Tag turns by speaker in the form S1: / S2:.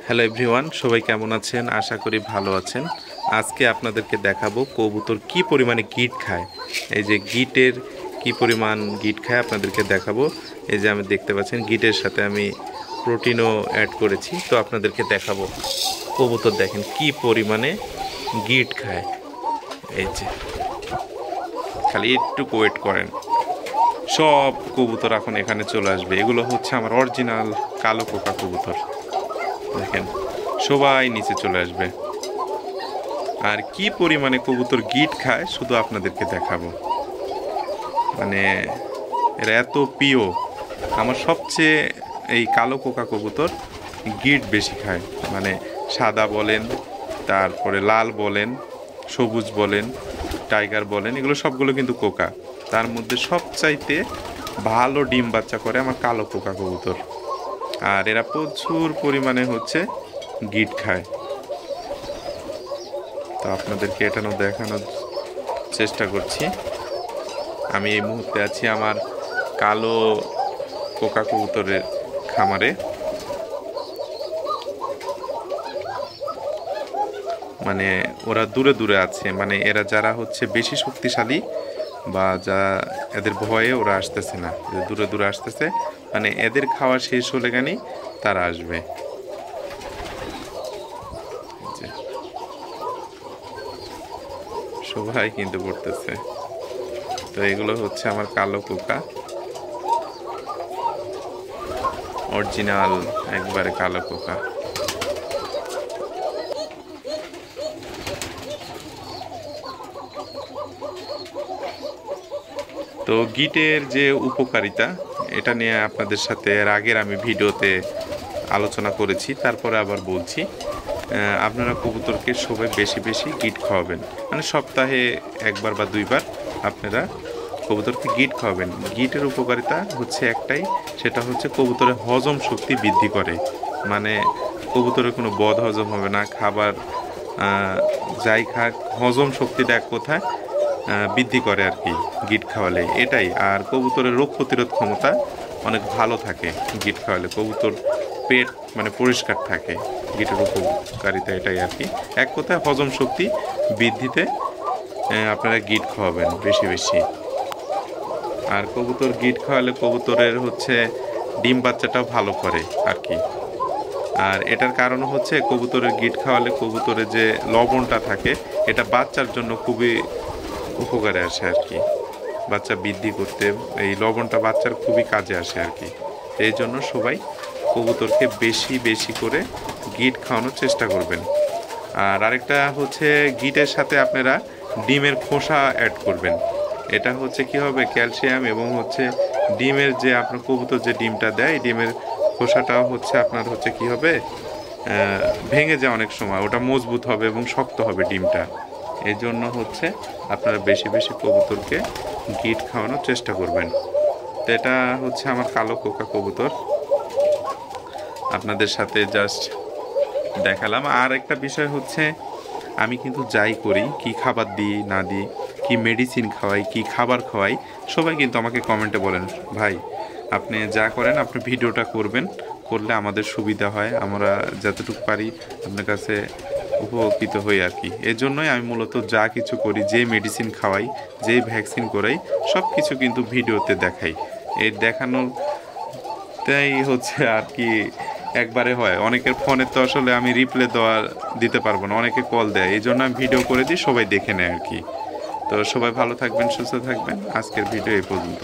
S1: Hello everyone, সবাই কেমন আছেন? আশা করি ভালো আছেন। আজকে আপনাদেরকে দেখাবো কবুতর কি পরিমাণে গিট খায়। এই যে গিটের কি পরিমাণ গিট খায় আপনাদেরকে দেখাবো। এই যে আমি দেখতে পাচ্ছেন গিটের সাথে আমি প্রোটিনও অ্যাড করেছি, তো আপনাদেরকে দেখাবো। কবুতর দেখেন কি পরিমাণে গিট খায়। এই যে খালি একটু ওয়েট করেন, সব কবুতর এখন এখানে চলে আসবে। এগুলো হচ্ছে আমার অরিজিনাল কালো কোকা কবুতর। দেখেন সবাই নিচে চলে আসবে। আর কি পরিমাণে কবুতর গিট খায় শুধু আপনাদেরকে দেখাবো। মানে এরা এত প্রিয় আমার। সবচেয়ে এই কালো কোকা কবুতর গিট বেশি খায়। মানে সাদা বলেন, তারপরে লাল বলেন, সবুজ বলেন, টাইগার বলেন, এগুলো সবগুলো কিন্তু কোকা। তার মধ্যে সবচাইতে ভালো ডিম বাচ্চা করে আমার কালো কোকা কবুতর। আর এরা প্রচুর পরিমাণে হচ্ছে গিট খায়। তো আপনাদেরকে এটা দেখানোর চেষ্টা করছি। আমি এই মুহূর্তে আছি আমার কালো কোকা কবুতরের খামারে। মানে ওরা দূরে দূরে আছে, মানে এরা যারা হচ্ছে বেশি শক্তিশালী বা যা এদের ভয়ে ওরা আসতেছে না, দূরে দূরে আসতেছে। মানে এদের খাওয়া শেষ হলে গানি তারা আসবে। সবাই কিন্তু পড়তেছে। তো এগুলো হচ্ছে আমার কালো কোকা, অরিজিনাল একবারে কালো কোকা। তো গিটের যে উপকারিতা, এটা নিয়ে আপনাদের সাথে এর আগের আমি ভিডিওতে আলোচনা করেছি, তারপরে আবার বলছি। আপনারা কবুতরকে সবাই বেশি বেশি গিট খাওয়াবেন। মানে সপ্তাহে একবার বা দুইবার আপনারা কবুতরকে গিট খাওয়াবেন। গিটের উপকারিতা হচ্ছে একটাই, সেটা হচ্ছে কবুতরের হজম শক্তি বৃদ্ধি করে। মানে কবুতরের কোনো বদ হজম হবে না, খাবার যাই খাক হজম শক্তিটা এক কোথায় বৃদ্ধি করে আর কি গিট খাওয়ালে, এটাই। আর কবুতরের রোগ প্রতিরোধ ক্ষমতা অনেক ভালো থাকে গিট খাওয়ালে। কবুতর পেট মানে পরিষ্কার থাকে, গিটের উপকারিতা এটাই আর কি। এক কথায় হজম শক্তি বৃদ্ধিতে আপনারা গিট খাওয়াবেন বেশি বেশি। আর কবুতর গিট খাওয়ালে কবুতরের হচ্ছে ডিম বাচ্চাটাও ভালো করে আর কি। আর এটার কারণ হচ্ছে কবুতরের গিট খাওয়ালে কবুতরের যে লবণটা থাকে এটা বাচ্চার জন্য খুবই উপকারে আসে আর কি। বাচ্চা বৃদ্ধি করতে এই লবণটা বাচ্চার খুবই কাজে আসে আর কি। এই জন্য সবাই কবুতরকে বেশি বেশি করে গিট খাওয়ানোর চেষ্টা করবেন। আর আরেকটা হচ্ছে গিটের সাথে আপনারা ডিমের খোসা অ্যাড করবেন। এটা হচ্ছে কি হবে, ক্যালসিয়াম এবং হচ্ছে ডিমের যে আপনার কবুতর যে ডিমটা দেয়, ডিমের খোসাটাও হচ্ছে আপনার হচ্ছে কি হবে, ভেঙে যায় অনেক সময়, ওটা মজবুত হবে এবং শক্ত হবে ডিমটা। এই জন্য হচ্ছে আপনারা বেশি বেশি কবুতরকে গিট খাওয়ানোর চেষ্টা করবেন। তো এটা হচ্ছে আমার কালো কোকা কবুতর, আপনাদের সাথে জাস্ট দেখালাম। আর একটা বিষয় হচ্ছে আমি কিন্তু যাই করি, কি খাবার দিই না দিই, কি মেডিসিন খাওয়াই, কি খাবার খাওয়াই, সবাই কিন্তু আমাকে কমেন্টে বলেন ভাই আপনি যা করেন আপনি ভিডিওটা করবেন, করলে আমাদের সুবিধা হয়, আমরা যতটুকু পারি আপনার কাছে উপকৃত হই আর কি। এর জন্যই আমি মূলত যা কিছু করি, যে মেডিসিন খাওয়াই, যে ভ্যাকসিন করাই, সব কিছু কিন্তু ভিডিওতে দেখাই। এই দেখানোর তাই হচ্ছে আর কি একবারে হয়। অনেকের ফোনে তো আসলে আমি রিপ্লে দিতে পারবো না, অনেকে কল দেয়, এই জন্য আমি ভিডিও করে দিই, সবাই দেখে নেয় আর কি। তো সবাই ভালো থাকবেন, সুস্থ থাকবেন। আজকের ভিডিও এই পর্যন্ত।